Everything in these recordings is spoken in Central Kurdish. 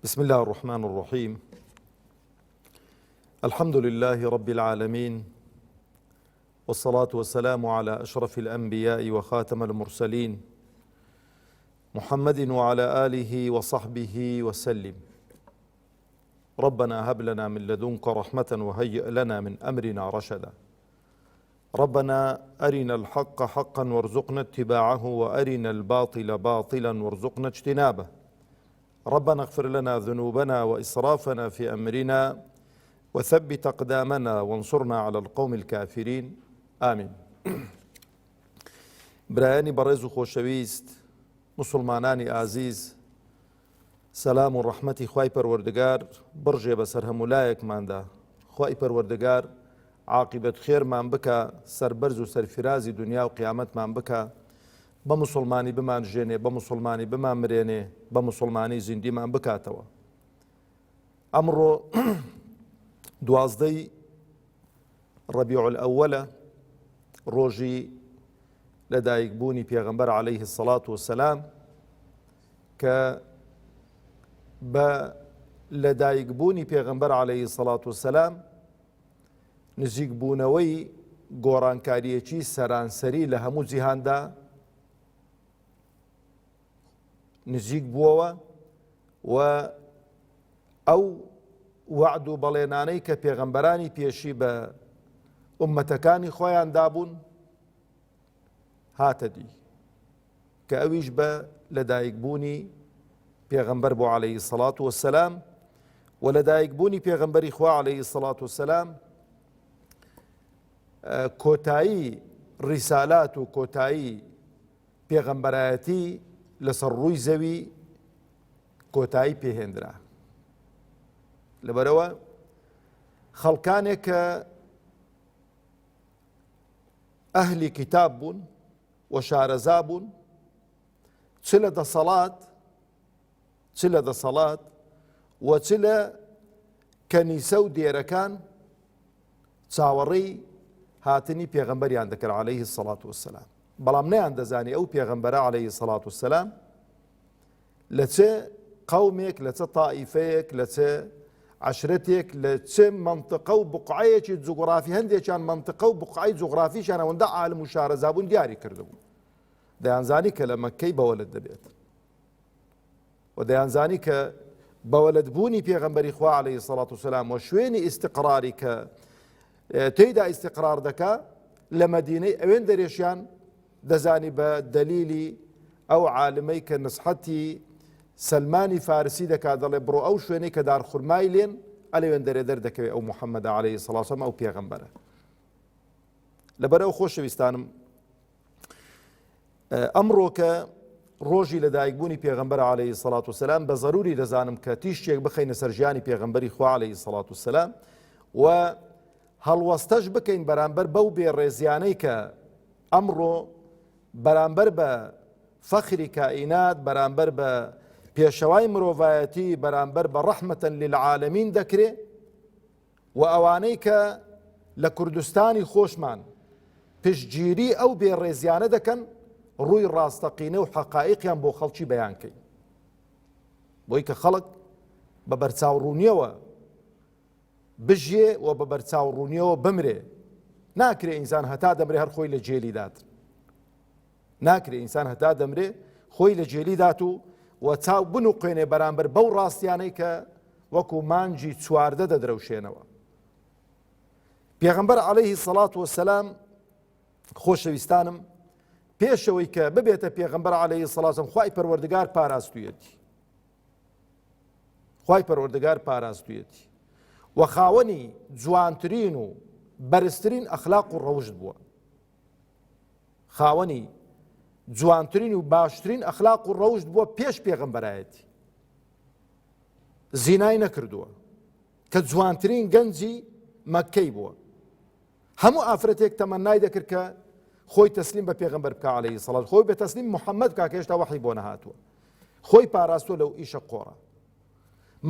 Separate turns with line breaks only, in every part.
بسم الله الرحمن الرحيم. الحمد لله رب العالمين، والصلاة والسلام على أشرف الأنبياء وخاتم المرسلين محمد وعلى آله وصحبه وسلم. ربنا هب لنا من لدنك رحمة وهيئ لنا من أمرنا رشدا. ربنا أرنا الحق حقا وارزقنا اتباعه، وأرنا الباطل باطلا وارزقنا اجتنابه. ربنا اغفر لنا ذنوبنا وإسرافنا في أمرنا، وثبت أقدامنا وانصرنا على القوم الكافرين. آمين. برایانی بەڕێز و خۆشەویست، مسلمانانی ئازیز، سەلام و ڕەحمەتی خوای پەروەردگار بڕژێ بەسەر هەموو لایەکماندا. خوای پەروەردگار عاقبەت خێرمان بکە، سەربەرز و سەرفرازی دنیا و قیامەتمان بکە، بە مسلمانی بمان ژێنێ، بە مسلمانی بمان مرێنێ، بە مسلمانی زیندیمان بکاتەوە. ئەمڕۆ دوازدەی ڕەبیع الئەوەلە، ڕۆژی لەدایکبوونی پێغەمبەر عەلەیهی السەڵات وەسەلام، کە بە لەدایکبوونی پێغەمبەر عەلەیهی السەڵات وەسەلام نزیک بوونەوەی گۆڕانکاریەکی سەرانسەری لە هەموو جیهاندا نزیک بووەوە، و ئەو وعد و بەڵێنانەی کە پێغەمبەرانی پێشی بە ئومەتەکانی خۆیان دابوون هاتە دی، کە ئەویش بە لەدایکبوونی پێغەمبەر بۆ عەلەیهی السەڵات وەسەلام، و لەدایکبوونی پێغەمبەری خوا عەلەیهی السەڵات وەسەلام کۆتایی ڕیسالات و کۆتایی پێغەمبەرایەتی لەسەر ڕووی زەوی کۆتایی پێهێنرا. لەبەرەوە خەڵکانێک کە ئەهلی کتاب بوون و شارەزا بوون، چ لە دەسەڵات و چ لە کەنیسە و دێرەکان چاوەڕێی هاتنی پێغەمبەریان دەکرد عەلەیهی السەڵات وەسەلام، بەڵام نەیان دەزانی ئەو پێغەمبەرە عەلەیهی السەڵات وەسەلام لە چه قەومێک، لە چه تائیفەیەک، لە چه عەشرەتێک، لە چه مەنتقە و بوقعەیەکی جوغرافی، هەندێکیان مەنتقە و بوقعەی جوغرافیشان ئەوەندە عالم و شارەزا بوون دیاری کردبوو. دەیانزانی کە لە مەککەی بەوەلد دەبێت، و دەیانزانی کە بەوەلدبوونی پێغەمبەری خوا عەلەیهی السەڵات وەسەلام و شوێنی ئیستیقراری کە تێیدا ئیستیقرار دەکا لە مەدینەی، ئەوێن دەرێشیان دەزانی بە دەلیلی ئەو عالمەی کە نسحەتی سەلمانی فارسی دەکات، دەڵێ بڕۆ ئەو شوێنەی کە دارخورمای لێن، ئەلێوێن دەرێ دەردەکەوێت ئەو محەممەدە عەلەیهی السەڵات وەسەلام، ئەو پێغەمبەرە. لەبەرەوە خۆشەویستانم، ئەمڕۆ کە ڕۆژی لەدایکبوونی پێغەمبەر عەلەیهی السەڵات وەسەلام، بە ضەروری دەزانم کە تیشتێک بخەینە سەر ژیانی پێغەمبەری خوا عەلەیهی السەڵات وەسەلام، و هەڵوەستەش بکەین بەرامبەر بەو بێڕێزیانەی کە ئەمڕۆ بەرامبەر بە فەخری کائینات، بەرامبەر بە پێشەوای مرۆڤایەتی، بەرامبەر بە ڕەحمەتەن للعالەمین دەکرێ، و ئەوانەی کە لە کوردستانی خۆشمان پشتگیری ئەو بێڕێزیانە دەکەن، ڕووی ڕاستەقینە و حەقائیقیان بۆ خەڵکی بەیانکەین، بۆی کە خەڵک بە بەرچاوڕوونیەوە بژێ و بە بەرچاوڕوونیەوە بمرێ. ناکرێ ئینسان هەتا دەمرێ هەر خۆی لە جێلی دات، ناکرێ ئینسان هەتا دەمرێ خۆی لە جێلی دات و چاو بنوقێنێ بەرامبەر بەو ڕاستیانەی کە وەکو مانجی چواردە دەدرەوشێنەوە. پێغەمبەر عەلەیهی السەڵات وەسەلام، خۆشەویستانم، پێشەوەی کە ببێتە پێغەمبەر عەلەیهی السەڵات وەسەلام، خوای پەروەردگار پاراستوویەتی، خوای پەروەردگار پاراستوویەتی، و خاوەنی جوانترین و بەرزترین ئەخلاق و ڕەوشت بووە، خاوەنی جوانترین و باشترین ئەخلاق و ڕەوشت بووە پێش پێغەمبەرایەتی. زینای نەکردووە، کە جوانترین گەنجی مەککەی بووە. هەموو ئافرەتێک تەمەنای دەکرد کە خۆی تەسلیم بە پێغەمبەر بکە عەلەیهی السەڵات، خۆی بە تەسلیم محەممەد بکە کە هێشتا وەحی بۆ نەهاتووە، خۆی پاراستووە لەو ئیشە قۆڕە،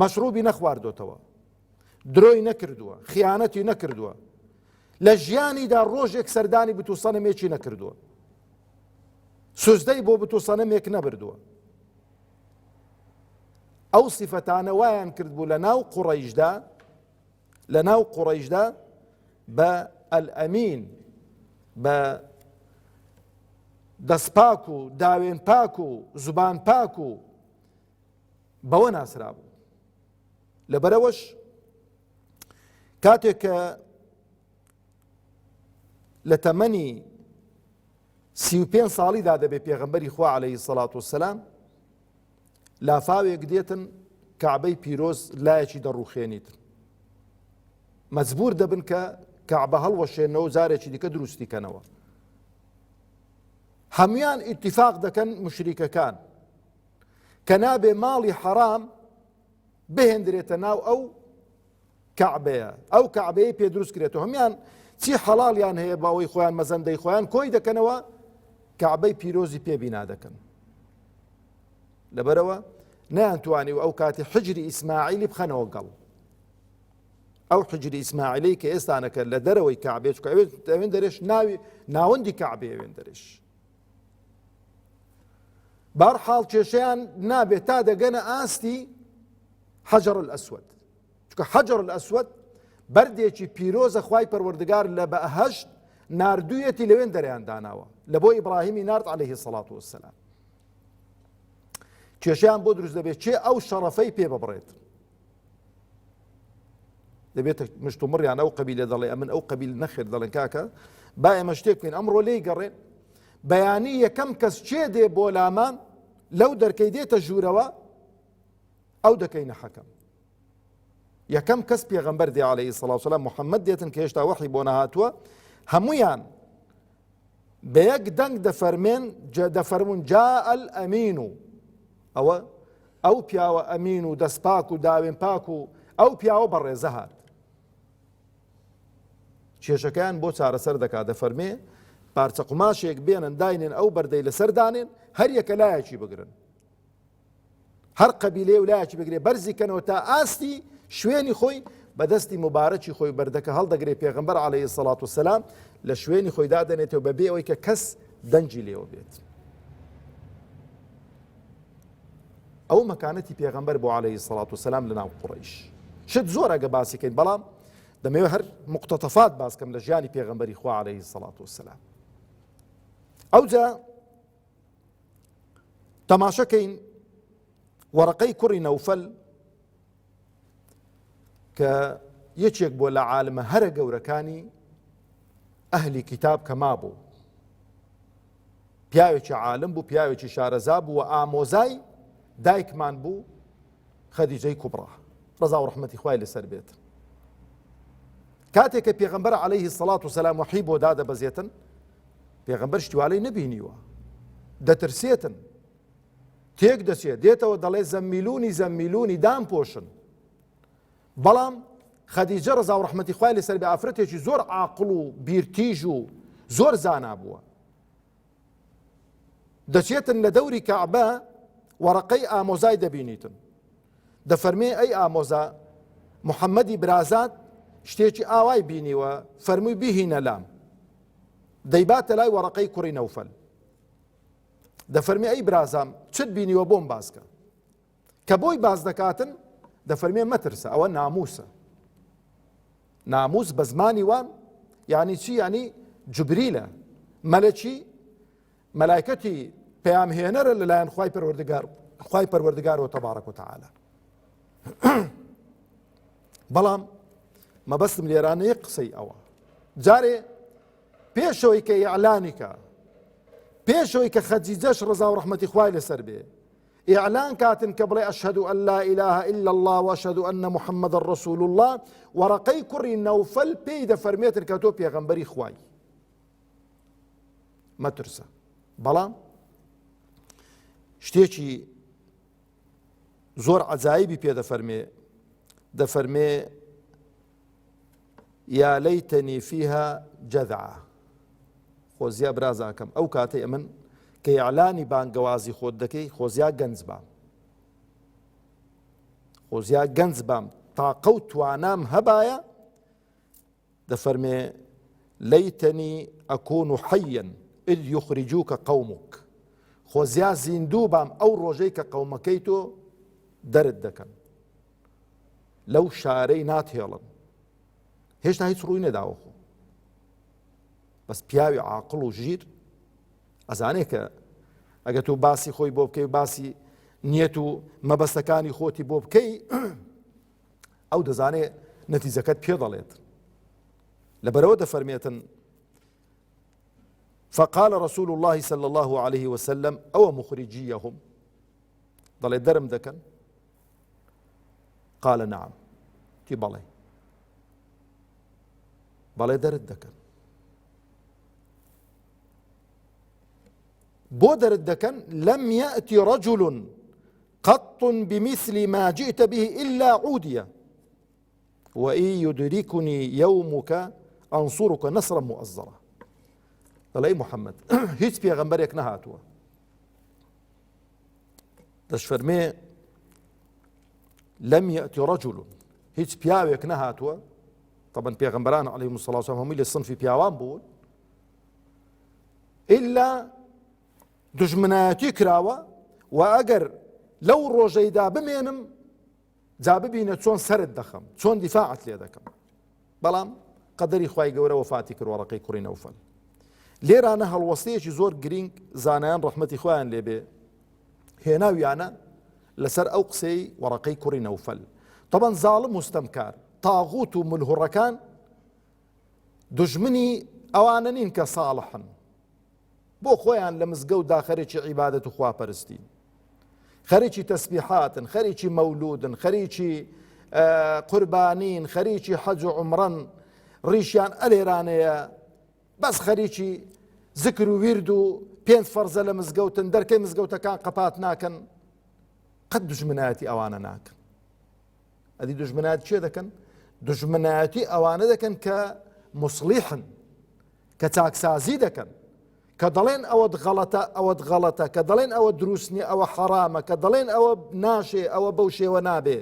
مەشروبی نەخواردۆتەوە، درۆی نەکردووە، خیانەتی نەکردووە، لە ژیانیدا ڕۆژێک سەردانی بتوسەنمێکی نەکردووە، سوزدەی بۆ بتوسەنمێک نەبردووە. ئەو سیفەتانە وایان کرد بوو لە ناو قوڕەیشدا بە ئەلئەمین، بە دەست پاک و داوێن پاک و زوبان پاک و بەوە ناسرا بوو. لەبەرەوەش کاتێک کە لە تەمەنی 35 ساڵیدا دەبێت پێغەمبەری خوا عەلەیهی سەڵات وەسەلام لافاوێک دێتن کەعبەی پیرۆز لایەکی دەڕوخێنیتن، مەجبور دەبن کە کەعبە هەڵوەشێنەوە و جارێکی دیکە دروستی کەنەوە. هەمویان ئیتیفاق دەکەن مشریکەکان کە نابێ ماڵی حەرام بهێندرێتە ناو ئەو کەعبەیە، ئەو کەعبەیە پێ دروست کرێتەوە. هەمویان چی حەڵاڵیان هەیە باوەی خۆیان مەزەندەی خۆیان کۆی دەکەنەوە کەعبەی پیرۆزی پێ بینا دەکەن. لەبەرەوە نەیانتوانی و ئەو کاتی حجری ئیسماعیلی بخەنەوە گەڵ، ئەو حجری ئیسماعیلی کە ئێستانەکە لە دەرەوەی کەعبێ چکە ئەوێن دەرێش ناوەندی کەعبێ ئەوێن دەرێش. بەهەرحاڵ کێشەیان نابێت تا دەگەنە ئاستی حەجەر الئەسوەد، چکە حەجەر الئەسوەد بەردێکی پیرۆزە خوای پەروەردگار لە بەهەشت ناردوویەتی لەوێن دەریان داناوە لە بۆ ئیبراهیمی نارد عەلەیهی سەڵات وەسەلام. کێشەیان بۆ دروست دەبێت چێ ئەو شەڕەفەی پێ ببڕێت، دەبێتە مشتومڕیان ئەو قەبیلە دەڵێ ئەمن ئەو قەبیل نەخێر دەڵێن کاکە با ئێمە شتێک بکەین ئەمڕۆ لێی گەڕێن بەیانی یەکەم کەس چێ دێ بۆ لامان لەو دەرکەی دێتە ژوورەوە ئەو دەکەینە حەکەم. یەکەم کەس پێغەمبەر دێ عەلەیهی سەڵات وەسەلام موحەممەد دێتن کە هێشتا وەحی بۆ نەهاتووە، هەمویان بە یەک دەنگ دەفەرمون جاء الئەمین و ئەو پیاوە ئەمین و دەست پاک و داوێن پاک و ئەو پیاوە بەڕێزە هات. کێشەکەیان بۆ چارەسەر دەکات، دەفەرمێ پارچە قوماشێک بێنن داینێن ئەو بەردەی لەسەر دانێن هەر یەکە لایەکی بگرن، هەر قەبیلەیە و لایەکی بگرێ بەرزی کەنەوە تا ئاستی شوێنی خۆی بەدەستی مبارەکی خۆی بەردەکە هەڵدەگرێت پێغەمبەر عەلەیهی سەڵات وەسەلام لە شوێنی خۆی دادەنێتەوە بەبێ ئەوەی کە کەس دەنجی لێوە بێت. ئەو مەکانەتی پێغەمبەر بۆ عەلەیهی سەڵات وەسەلام لە ناو قوڕەیش شت زۆر ئەگە باسی کەین، بەڵام دەمەوێت هەر مقتەتەفات باس کەم لە ژیانی پێغەمبەری خوا عەلەیهی سەڵات وەسەلام. ئەوجا تەماشەکەین وەرەقەی کوڕی نەوفەل کە یەکێک بۆ لە عالمە هەرە گەورەکانی ئەهلی کتاب کە مابوو، پیاوێکی عالم بوو، پیاوێکی شارەزا بوو و ئامۆزای دایکمان بوو خەدیجەی کوبڕا ڕەزا و ڕەحمەتی خوای لەسەر بێت. کاتێک کە پێغەمبەر عەلەیهی سەڵات وەسەلام وەحی بۆ دادەبەزێتن، پێغەمبەر شتیوالەی نەبینیوە، دەترسێتن، تێک دەچێت، دێتەوە دەڵێ زەممیلونی دام پۆشن. بەڵام خەدیجە ڕەزا و ڕەحمەتی خوای لەسەر بێ ئافرەتێکی زۆر عاقڵ و بیرتیژ و زۆر زانا بووە. دەچێتن لە دەوری کەعبە وەرەقەی ئامۆزای دەبینیتن، دەفەرمێ ئەی ئامۆزا محەممەدی برازات شتێکی ئاوای بینیوە فەرمووی بیهینە لام، دەیباتە لای وەرەقەی کوڕی نەوفەل، دەفەرمێ ئەی برازام چت بینیوە بۆم باسکە، کە بۆی باز دەکاتن دەفەرمێ مەترسە ئەوە ناموسە. ناموس بە زمانی وان یعنی چی؟ یعنی جوبریلە، مەلەکی مەلایکەتی پەیامهێنەرە لەلایەن خوای پەروەردگارەوە تەبارەک و تەعالا. بەڵام مەبەستم لێرانە یەک قسەی ئەوە، جارێ پێشەوەی کە ئیعلانیکە، پێشەوەی کە خەدیجەش ڕەزا و ڕەحمەتی خوای لەسەر بێ ئیعلان کاتن کە بڵێ ئەشهەدو ئەن لا ئیلاهە ئیلا الله وەشهەدو ئەنە محەممەدە ڕەسوول الله، وەرەقەی کوڕی نەوفەل پێی دەفەرمێتن کە تۆ پێغەمبەری خوای، مەترسە. بەڵام شتێکی زۆر عەجایبی پێ دەفەرمێ یا لەیتەنی فیها جەذعە، خۆزیا برازاکەم ئەو کاتەی ئەمن کە ئیعلانی بانگەوازی خۆت دەکەی خۆزیا گەنج بام تاقە و توانام هەبایە، دەفەرمێ لەیتەنی ئەکون حەیەن ئذ یوخریجوکە قەومک، خۆزیا زیندوو بام ئەو ڕۆژەی کە قەومەکەی تۆ دەرت دەکەن لەو شارەی ناتهێڵن هێشتا هیچ ڕووی نەداوەخۆ بەس پیاوی عاقڵ و ژیر ئەزانێ کە ئەگە تۆ باسی خۆی بۆ بکەی باسی نیەت و مەبەستەکانی خۆتی بۆ بکەی ئەو دەزانێ نەتیجەکەت پێ دەڵێت لەبەرەوە دەفەرمێتن فقال رسول الله صلى الله عليه وسلم أو مخرجيهم ضل درم دكن قال نعم تي بەڵێ دەرت دەکەن بۆ دەرت دەکەن لم يأتي رجل قط بمثل ما جئت به إلا عودية وإن يدركني يومك أنصرك نصرا مؤزرا دەڵێ محەممەد هیچ پێغەمبەرێک نەهاتووە دەشفەرمێ لم يأتي رجل هیچ پیاوێک نەهاتووە طبعا پێغەمبەران عەلەیهیمو الصەلاة وەسەلام هەمووی لە سنفی پیاوان بوون ئیلا دژمنایەتی کراوە و ئەگەر لەو ڕۆژەیدا بمێنم جا ببینە چۆن سەرت دەخەم چۆن دیفاعت لێ دەکەم بەڵام قەدەری خوای گەورە وەفاتی کرد وەڕەقەی کوڕی نەوفەل لێرانە هەڵوەستەیەکی زۆر گرنگ زانایان ڕەحمەتی خوایان لێبێ هێناویانە لەسەر ئەو قسەی وەڕەقەی کوڕی نەوفەل طبعا زاڵم مستەمکار تاغوت و ملهوڕەکان دژمنی ئەوانە نین کە ساڵحن بۆ خۆیان لە مزگەوتدا خەریکی عیبادەت و خواپەرستی خەریکی تەسبیحاتن خەریکی مەولودن خەریکی قوربانین خەریکی حەج و عومڕەن ڕیشیان ئەلێرانەیە بەس خەریکی زکر و ویرد و پێنج فەرزە لە مزگەوتن دەرکەی مزگەوتەکان قەپات ناکەن قەت دژمنایەتی ئەوانە ناکەن ئەدی دژمنایەتی چێ دەکەن دژمنایەتی ئەوانە دەکەن کە مصلیحن کە چاکسازی دەکەن کە دەڵێن ئەوەت غەڵەتە ئەوەت غەڵەتە کە دەڵێن ئەوە دروست نییە ئەوە حەرامە کە دەڵێن ئەوە ناشێ ئەوە بەو شێوە نابێ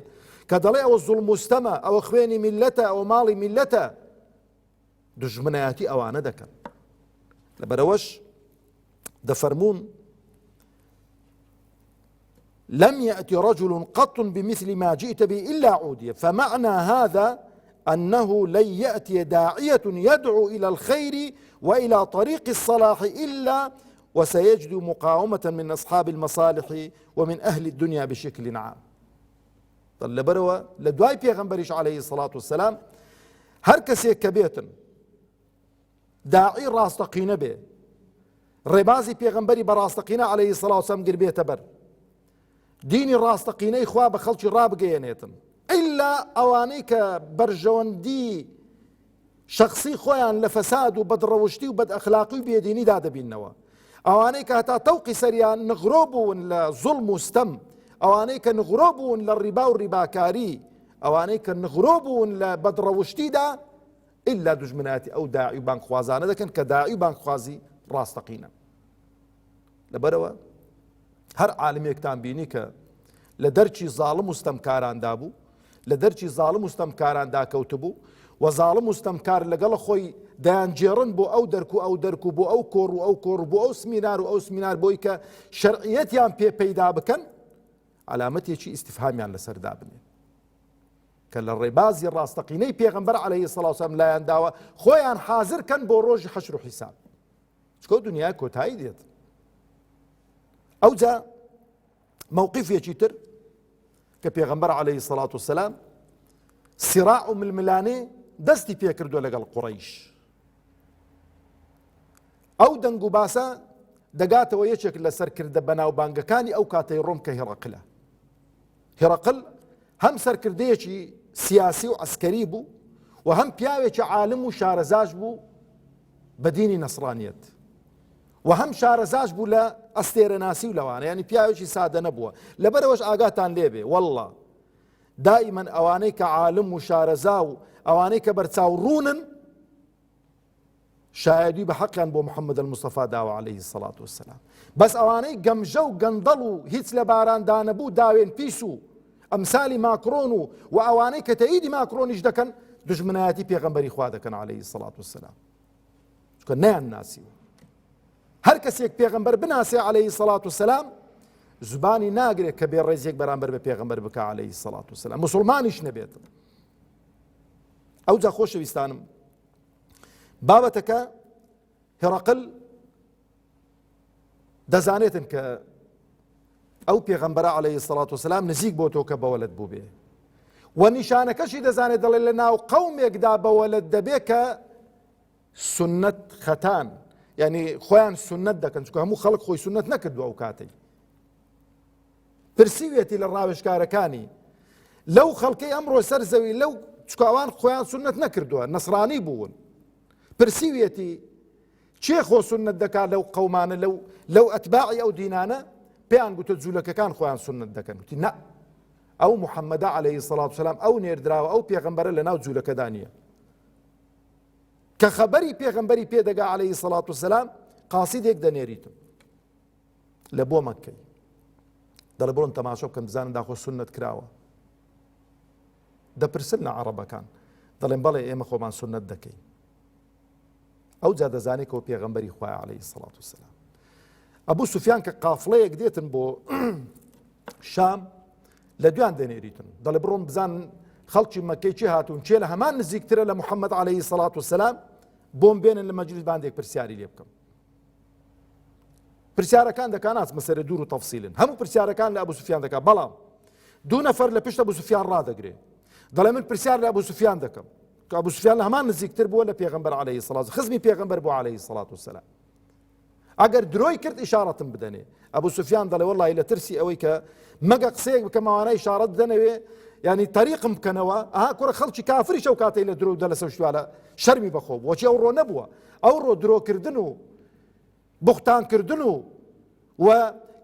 کە دەڵێ ئەوە زوڵم و ستەمە ئەوە خوێنی میلەتە ئەوە ماڵی میلەتە دژمنایەتی ئەوانە دەکەن لەبەرەوەش دەفەرمون لم يأتي رجل قط بمثل ما جئت به إلا عودي فمعنى هذا أنه لن يأتي داعية يدعو إلى الخير وإلى طريق الصلاح إلا وسيجد مقاومة من أصحاب المصالح ومن أهل الدنيا بشكل عام طل بروا لدواي بيغمبريش عليه الصلاة والسلام هر كسي كبيتن داعي راستقين به ربازي بيغمبري براستقين عليه الصلاة والسلام قربية بر دینی ڕاستەقینەی خوا بە خەڵکی ڕابگەیەنێتن ئیلا ئەوانەی کە بەرژەوەندی شخصی خۆیان لە فەساد و بەدڕەوشتی و بەدئەخلاقی و بێدینیدا دەبینەوە ئەوانەی کە هەتا تەوقی سەریان نغڕۆ بوون لە زوڵم و ستەم ئەوانەی کە نغڕۆ بوون لە ڕیبا و ڕیباکاری ئەوانەی کە نغڕۆ بوون لە بەدڕەوشتیدا ئیلا دژمنایەتی ئەو داعی و بانگخوازانە دەکەن کە داعی و بانگخوازی ڕاستەقینە لەبەرەوە هەر عالمێکتان بینی کە لە دەرچی زاڵم و ستەمکاراندا بوو لە دەرچی زاڵم و ستەمکاراندا کەوتبوو و زاڵم و ستەمکار لەگەڵ خۆی دەیانجێڕن بۆ ئەو دەرک و ئەو دەرک و بۆ ئەو کۆڕ و ئەو کۆڕ بۆ ئەو سمینار و ئەو سمینار بۆی کە شەرعیەتیان پێ پەیدا بکەن علامەتێکی ئیستیفهامیان لەسەردا بنێن کە لە ڕێبازی ڕاستەقینەی پێغەمبەر عەلەیهی سەڵاو وسەلام لایان داوە خۆیان حازرکەن بۆ ڕۆژی حەشر و حیساب چکۆ دنیای کۆتایی دێت ئەوجا موقفێکی تر کە پێغەمبەر عەلەیهی سەڵاو وسەلام سیراع و ململانێ دەستی پێکردووە لەگەڵ قوڕەیش ئەو دەنگ و باسە دەگاتەوە یەکێک لە سەرکردە بەناوبانگەکانی ئەو کاتەی ڕۆم کە هێڕەقلە هێڕەقل هەم سەرکردەیەکی سیاسی و عەسکەری بوو و هەم پیاوێکی عالم و شارەزاش بوو بە دینی نەسڕانیەت و هەم شارەزاش بوو لە ئەستێرەناسی و لەوانە ینی پیاوێکی سادە نەبووە لەبەرەوەش ئاگاتان لێبێ وەڵڵا دائیمەن ئەوانەی کە عالم و شارەزا و ئەوانەی کە بەرچاو ڕوونن شایەدی بە حەقیان بۆ محەممەد المستەفا داوە عەلەیهی سەڵات وەسەلام بەس ئەوانەی گەمژە و گەندەڵ و هیچ لە باراندا نەبوو داوێن پیس و ئەمسالی ماکرۆن و ئەوانەی کە تەئیدی ماکرۆنیش دەکەن دژمنایەتی پێغەمبەری خوا دەکەن عەلەیهی سەڵات وەسەلام چونکە نەیان ناسیوە هەر کەسێک پێغەمبەر بناسێ عەلەیهی سەڵات وسەلام زبانی ناگرێت کە بێ ڕێزێک بەرامبەر بە پێغەمبەر بکە عەلەیهی سەڵات وسەلام، موسڵمانیش نەبێت. ئەو جا خۆشەویستانم بابەتەکە هێڕەقل دەزانێتن کە ئەو پێغەمبەرە عەلەیهی سەڵات وسەلام نزیک بۆ تۆ کە بەوەلد بوو بێ، و نیشانەکەشی دەزانێت دەڵێ لە ناو قەومێکدا بەوەلد دەبێ کە سنەت خەتان، یعنی خۆیان سنەت دەکەن، چونکە هەموو خەڵک خۆی سنەت نەکردووە ئەو کاتەی. پرسیوێتی لە ڕاوێژکارەکانی لەو خەڵکەی ئەمڕۆ سەر زەوی لەو چونکە ئەوان خۆیان سنەت نەکردووە، نەسڕانی بوون، پرسیوێتی چێ خۆ سنەت دەکات لەو قەومانە لەو ئەتباعی ئەو دینانە؟ پێیان گوتە جوولەکەکان خۆیان سنەت دەکەن. وتی نە، ئەو محەممەدە عەلەیهی سەڵات وسەلام ئەو نێردراوە ئەو پێغەمبەرە لە ناو جوولەکەدا نییە. کە خەبەری پێغەمبەری پێدەگا عەلەیهی سەڵات وسەلام قاسیدێک دەنێریتم لە بۆ مەککەی، دەڵێ بڕۆن تەماشا بکەن بزانن داخۆ سنەت کراوە. دەپرسن لە عەرەبەکان، دەڵێن بەڵێ ئێمە خۆمان سنەت دەکەین. ئەو جا دەزانێت کە پێغەمبەری خوایە عەلەیهی سەڵات وسەلام. ئەبوو سوفیان کە قافڵەیەک دێتن بۆ شام لە دویان دەنێریتن، دەڵێ بڕۆن بزانن خەڵکی مەکەی چی هاتوون، چێ لە هەمان نزیکترە لە محەممەد عەلەیهی سەڵات وسەلام، بۆم بێنن لە مەجلیس باندێک پرسیاری لێ بکەم. پرسیارەکان دەکان ناچمە سەرە دوور و تەفسیلن، هەموو پرسیارەکان لە ئەبوو سوفیان دەکات، بەڵام دوو نەفەر لە پشت ئەبوو سوفیان ڕادەگرێ، دەڵێ من پرسیار لە ئەبوو سوفیان دەکەم، کە ئەبوو سوفیان لە هەمان نزیکتر بووە لە پێغەمبەر عەلەیهی سەڵات، خزمی پێغەمبەر بوو عەلەیهی سەڵات وسەلام. ئەگەر درۆی کرد ئیشارەتم بدەنێ. ئەبوو سوفیان دەڵێ وەڵڵاهی لە ترسی ئەوەی کە مەگە قسەیەک بکەم ئەوانە ئیشارەت بدەنەوێ، ینی تەریقم بکەنەوە، ئەها کوڕە خەڵکی کافریش ئەو کاتەی لە درۆ دە لەسەر شتوالە شەرمی بەخۆ بوو، بۆچی ئەو ڕۆ نەبووە، ئەو ڕۆ درۆکردن و بوختانکردن و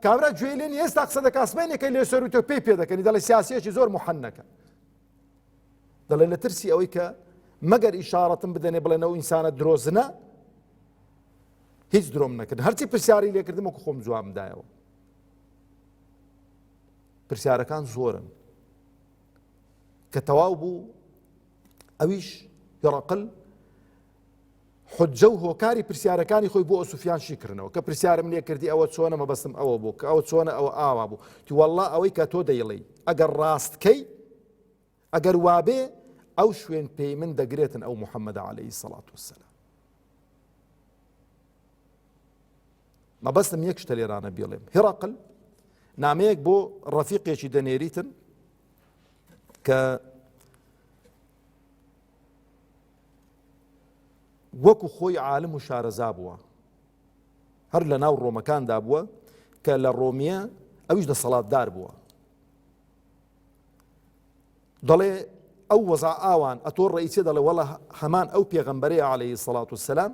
کابرا گوێی لێ نیە، ئێستا قسە دەکات ئەسمێنێکی لێ سەر و تۆ پێی پێ دەکەنی، دەڵێ سیاسیەکی زۆر محەنەکە، دەڵێ لە ترسی ئەوەی کە مەگەر ئیشارەتم بدەنێ بڵێن ئەو ئینسانە درۆزنە، هیچ درۆم نەکرد، هەرچی پرسیاری لێکردم وەکو خۆم جوابم دایەوە. پرسیارەکان زۆرن کە تەواو بوو، ئەویش هێڕەقل حجە و هۆکاری پرسیارەکانی خۆی بۆ ئەو سوفیان شیکردنەوە، کە پرسیارم لێ کردی ئەوە چۆنە، مەبەستم ئەوە بوو، کە ئەوە چۆنە، ئەوە ئاوا بوو، تی وەڵڵا ئەوەی کە تۆ دەیڵێی ئەگەر ڕاستکەی، ئەگەر وابێ ئەو شوێن پێی من دەگرێتن ئەو محەممەدە عەلەیهی سەڵات وسەلام. مەبەستم یەک شتە لێرانە بێڵێم، هێڕەقل نامەیەک بۆ ڕەفیقێکی دەنێریتن کە وەکو خۆی عالم و شارەزا بووە، هەر لە ناو ڕۆمەکاندا بووە کە لە ڕۆمیە ئەویش دەسەڵاتدار بووە. دەڵێ ئەو وەزع ئاوان ئەتۆ ڕئیسێ دەڵێ وەڵا هەمان ئەو پێغەمبەرەیە عەلەیهی سەڵات وسەلام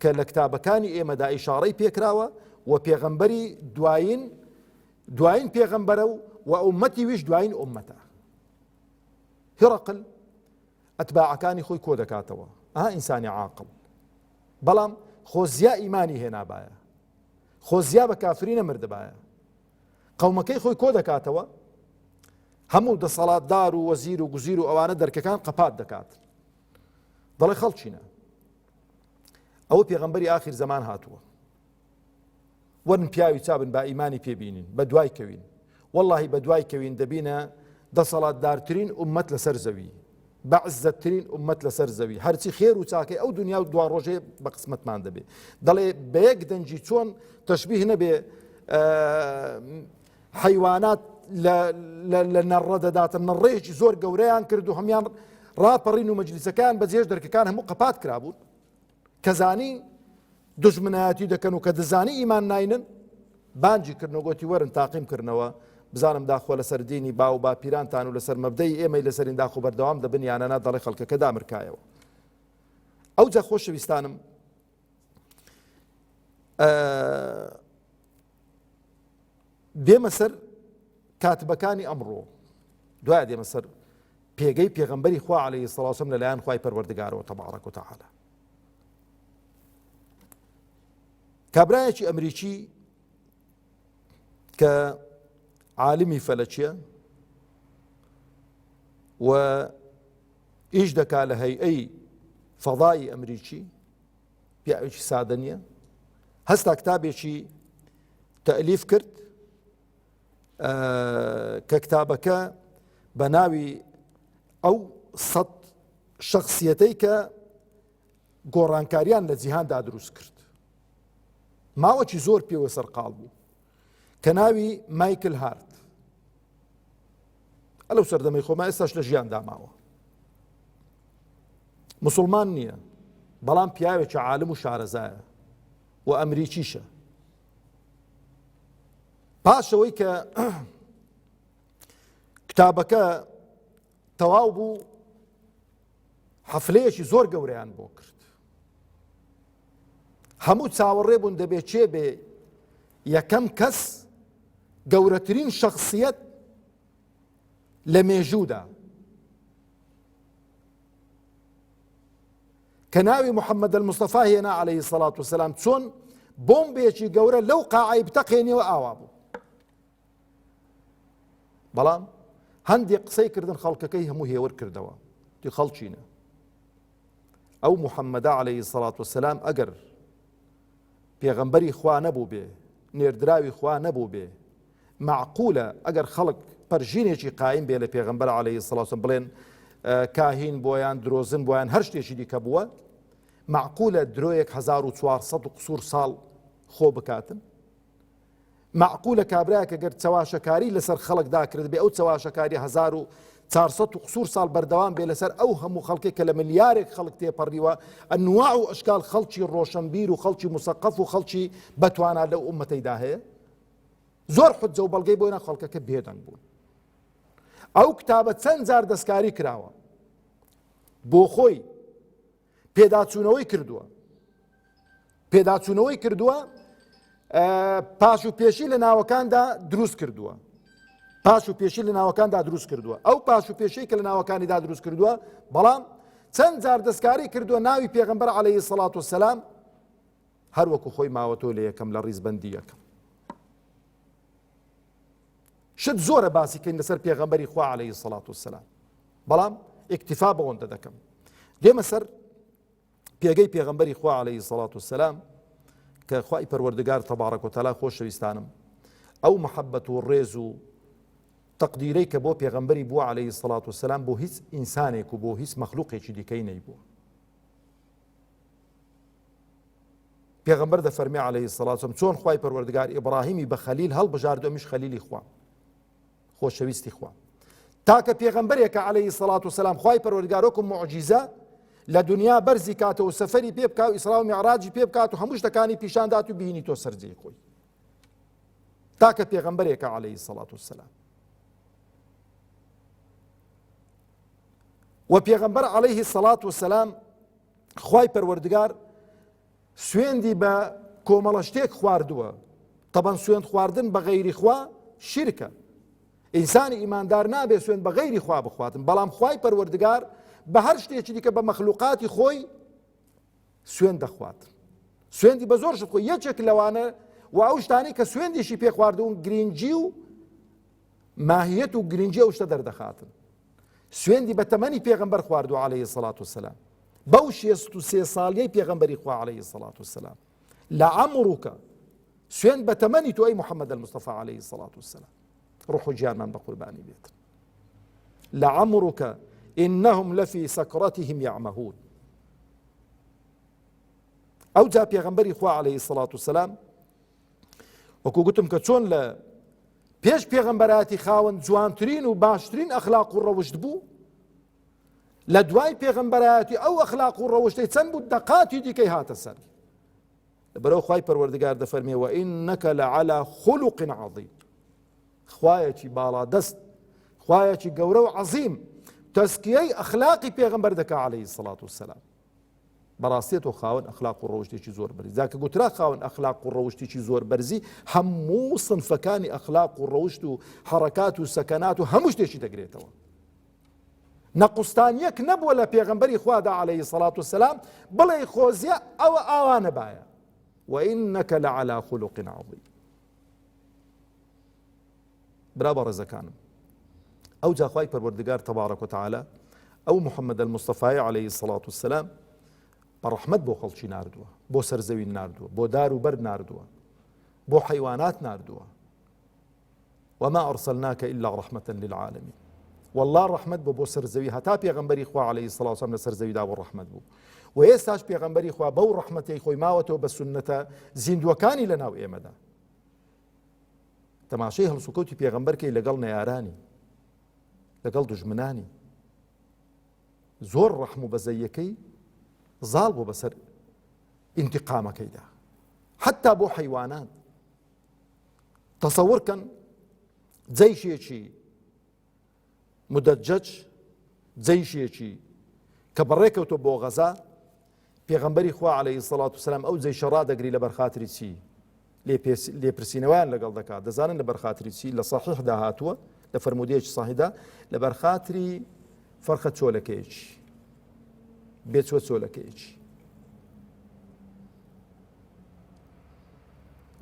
کە لە کتابەکانی ئێمەدا ئیشارەی پێکراوە، و پێغەمبەری دوایین پێغەمبەرە و ئومەتی ویش دوایین ئومەتە. هێڕەقل ئەتباعەکانی خۆی کۆ دەکاتەوە، ئەها ئینسانی عاقڵ، بەڵام خۆزیا ئیمانی هێنابایە، خۆزیا بە کافری نەمردبایە، قەومەکەی خۆی کۆ دەکاتەوە، هەموو دەسەڵاتدار و وەزیر و گوزیر و ئەوانە دەرکەکان قەپات دەکات، دەڵێ خەڵچینە ئەوە پێغەمبەری ئاخیر زەمان هاتووە، وەرن پیاوی چابن با ئیمانی پێبینین، بە دوای کەوین، وەڵڵاهی بە دوای کەوین دەبینە دەسەڵاتدارترین ئومەت لەسەر زەوی، بەعزەتترین ئومەت لەسەر زەوی، هەرچی خێر و چاکەی ئەو دنیا و دوا ڕۆژێ بە قسمەتمان دەبێ. دەڵێ بە یەک دەنجی چۆن تەشبیه نەبێ حەیوانات لە نەڕە دەداتن، نەڕێژی زۆر گەورەیان کرد و هەمیان ڕاپەڕین و مەجلیسەکان بەجێش دەرکەکان هەموو قەپات کرابوون، کەزانی دژمنایەتی دەکەن و کە دەزانی ئیمان ناینن، بانجی کردنەوە، گوتی وەرن تاقیم کردنەوە، بزانم داخۆ لەسەر دینی با و باپیرانتان و لەسەر مەبدەی ئێمەی لەسەرین داخۆ بەردەوام دەبن یانەنا، دەڵێ خەڵکەکە دامرکایەوە. ئەو جا خۆشەویستانم دێمە سەر کاتبەکانی ئەمڕۆ، دوایە دێمە سەر پێگەی پێغەمبەری خوا عەلەیهی سەڵات وسەلام لەلایەن خوای پەروەردگارەوە تەبارەک و تەعالا. کابرایەکی ئەمریکی کە عالمی فەلەکیە و ئیش دەکا لە هەیئەی فەضای ئەمریکی، پیاوێکی سادە نییە، هەستا کتابێکی تەئلیف کرد کە کتابەکە بە ناوی ئەو 100 شخصیەتەی کە گۆڕانکاریان لە جیهاندا دروست کرد، ماوەکی زۆر پێوە سەرقاڵ بوو کە ناوی مایکل هارت. ئەلەو سەردەمەی خۆمان ئێستاش لە ژیان داماوە، مسلمان نییە، بەڵام پیاوێکی عالم و شارەزایە و ئەمریکیشە. پاشەوەی کە کتابەکە تەواو بوو، حەفلەیەکی زۆر گەورەیان بۆ کرد. هەموو چاوەڕێ بوون دەبێت چێ بێ یەکەم کەس گەورەترین شەخصیەت لە مێژوودا کە ناوی محەممەد المستەفا هێنا عەلەیهی سەڵات وسەلام، چۆن بۆمبێکی گەورە لەو قاعەی بتەقێنیەوە ئاوا بوو. بەڵام هەندێک قسەی کردن خەڵکەکەی هەموو هێور کردەوە، تی خەڵچینە. ئەو محەممەدە عەلەیهی سەڵات وسەلام ئەگەر پێغەمبەری خوا نەبوو بێ، نێردراوی خوا نەبوو بێ، معقولە ئەگەر خەڵک پەرژینێکی قایم بێ لە پێغەمبەر عەلەیهی سەڵات وسەلام بڵێن کاهین بۆیان، درۆزن بۆیان، هەر شتێکی دیکە بووە، معقولە درۆیەک 1400 و قسوور ساڵ خۆ بکاتن؟ معقولە کابراایەکە گەر چەواشەکاری لەسەر خەڵکدا کرد بێ، ئەو چەواشەکاری 1400 و قسوور ساڵ بەردەوام بێ لەسەر ئەو هەموو خەڵکی کە لە ملیارێک خەڵک تێپەڕیوە، ئەنواع و ئەشکال خەڵکی ڕۆشنبیر و خەڵکی مسەقەف و خەڵکی بەتوانا لەو ئومەتەیدا هەیە. زۆر حجە و بەڵگەی بۆیە خەڵکەکە بێدەنگ بوون. ئەو کتابە چەند جار دەستکاری کراوە، بۆ خۆی پێداچوونەوەی کردووە، پێداچوونەوەی کردووە، پاش و پێشی لە ناوەکاندا دروست کردووە، پاش و پێشی لە ناوەکاندا دروست کردووە. ئەو پاش و پێشەی کە لە ناوەکانیدا دروست کردووە، بەڵام چەند جار دەستکاری کردووە ناوی پێغەمبەر عەلەیهی سەڵات وسەلام هەروەکو خۆی ماوەتۆ لە یەکەم لە ڕیزبەندی یەکەم. شت زۆرە باسیکەین لەسەر پێغەمبەری خوا عەلەیهی سەڵات وسەلام، بەڵام ئیکتیفا بەوەندە دەکەم. دێمە سەر پێگەی پێغەمبەری خوا عەلەیهی سەڵات وسەلام کە خوای پەروەردگار تەبارەک و تەعالا خۆشەویستانم ئەو مەحەبەت و ڕێز و تەقدیرەی کە بۆ پێغەمبەری بووە عەلەیهی سەڵات وسەلام بۆ هیچ ئینسانێک و بۆ هیچ مەخلوقێکی دیکەی نەیبووە. پێغەمبەر دەفەرمێ عەلەیهی سەڵات وسەلام چۆن خوای پەروەردگار ئیبراهیمی بە خەلیل هەڵبژاردووە، ئەمیش خەلیلی خوا، خۆشەویستی خوا. تاکە پێغەمبەرێکە عەلەیهی سەڵات وسەلام خوای پەروەردگار وەکو موعجیزە لە دنیا بەرزی کاتەوە و سەفەری پێ بکات و ئیسرا و میعراجی پێ بکات و هەموو شتەکانی پیشاندات و بینیتۆ سەرجەی خۆی، تاکە پێغەمبەرێکە عەلەیهی سەڵات وسەلام. و پێغەمبەر عەلەیهی سەڵات وسەلام خوای پەروەردگار سوێندی بە کۆمەڵە شتێک خواردووە. تەبەن سوێند خواردن بە غەیری خوا شیرکە، ئینسانی ئیماندار نابێ سوێند بە غەیری خوا بخواتن، بەڵام خوای پەروەردگار بە هەر شتێکی دیکە بە مەخلوقاتی خۆی سوێن دەخوات. سوێندی بە زۆر شت خۆی یەکێک لەوانە و ئەو شتانی کە سوێندێکی پێ خواردوون گرنگی و ماهیەت و گرنگی ئەو شتە دەردەخاتن. سوێندی بە تەمەنی پێغەمبەر خواردووە عەلەیهی سەڵات وسەلام، بەو 63 ساڵیەی پێغەمبەری خوا عەلەیهی سەڵات وسەلام. لەعەمڕوکە سوێند بە تەمەنی تۆ ئەی محەممەد المستەفا عەلەیهی سەڵات وسەلام، ڕوح و گیانمان بە قوربانی بێت. لەعەمڕوکە إنهم لفي سكرتهم يعمهون. ئەو جا پێغەمبەری خوا عەلەیهی سەڵات وسەلام وەکو گوتم کە چۆن لە پێش پێغەمبەرایەتی خاوەن جوانترین و باشترین ئەخلاق و ڕەوشت بوو، لە دوای پێغەمبەرایەتی ئەو ئەخلاق و ڕەوشتەی چەند بوو دەقاتی دیکەی هاتە سەر. لەبەرەوە خوای پەروەردگار دەفەرمێ وئینەکە لەعەلا خولوق عەظیم، خوایەکی باڵا دەست، خوایەکی گەورە و عەظیم تەسکیەی ئەخلاقی پێغەمبەر دەکا عەلەیهی سەڵات وسەلام. بەڕاستیەوە خاوەن ئەخلاق و ڕەوشتێکی زۆر بەرزی. جاکە گوترا خاوەن ئەخلاق و ڕەوشتێکی زۆر بەرزی، هەموو سنفەکانی ئەخلاق و ڕەوشت و حەرەکات و سەکەنات و هەموو شتێکی دەگرێتەوە. نەقوستانیەک نەبووە لە پێغەمبەری خوادا عەلەیهی سەڵات وسەلام بڵێ خۆزیە ئەوە ئاوانە بایە. وئینەکە لەعەلا خولوق عەظیم. برا بەڕێزەکانم، ئەو جا خوای پەروەردگار تەبارەک و تەعالا ئەو محەممەد المستەفای عەلەیهی سەڵات وسەلام بە ڕەحمەت بۆ خەڵکی ناردووە، بۆ سەرزەوی ناردووە، بۆ دار و بەر ناردووە، بۆ حەیوانات ناردووە. وما أرسلناك إلا رحمة للعالمين. والله رحمت بۆ سەرزەوی هەتا پێغەمبەری خوا عەلەیهی سەڵات وسەلام لە سەرزەویدا بۆ ڕەحمەت بوو و ئێستاش پێغەمبەری خوا بەو ڕەحمەتەی خۆی ماوەتەوە بە سونەتە زیندوەکانی لەناو ئێمەدا. تەماشای هەڵسوکەوتی پێغەمبەرکەی لەگەڵ نەیارانی لەگەڵ دوژمنانی زۆر ڕەحم و بەزەیەکەی زاڵ بوو بەسەر ئینتیقامەکەیدا حتا بۆ حەیوانات. تەسەوڕکەن جەیشێکی مدەجەج جەیشێکی کە بەڕێکەوتۆ بۆ غەزا پێغەمبەری خوا عەلەیهی سەڵات وسەلام ئەو جەیشە ڕادەگری لە بەرخاتری چی لێپرسینەوەیان لەگەڵ دەکات. دەزانن لە بەرخاتری چی لە سەحیحدا هاتووە لە فەرمودەیەکی ساحیحدا لە بەرخاتری فەرخە چۆلەکەیەکی بێچوە چۆلەکەیەکی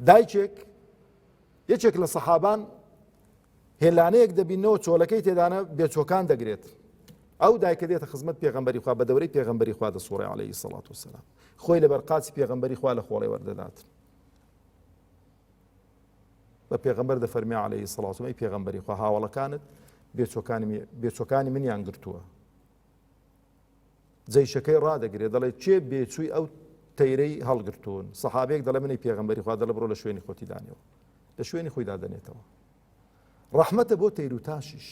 دایکێک یەکێک لە سەحابان هێلانەیەک دەبینەوە چۆلەکەی تێدانە بێچۆکان دەگرێت. ئەو دایکە دێتە خزمەت پێغەمبەری خوا بە دەورەی پێغەمبەری خوا دەسوڕێ عەلەیهی سەڵات وسەلام خۆی لە بەرقاچی پێغەمبەری خوا لە خۆڵێ وەردەدات. بە پێغەمبەر دەفەرمێ عەلەیهی سەڵات وسەلام ئەی پێغەمبەری خوا هاوڵەکانت بێچۆکانی منیان گرتووە. جەیشەکەی ڕادەگرێت دەڵێ چێ بێچووی ئەو تەیرەی هەڵگرتوون. سەحابەیەک دەڵێ منی پێغەمبەری خوا دەڵێ بڕۆ لە شوێنی خۆتی دانیەوە لە شوێنی خۆی دادەنێتەوە. ڕەحمەتە بۆ تەیر و تاشیش.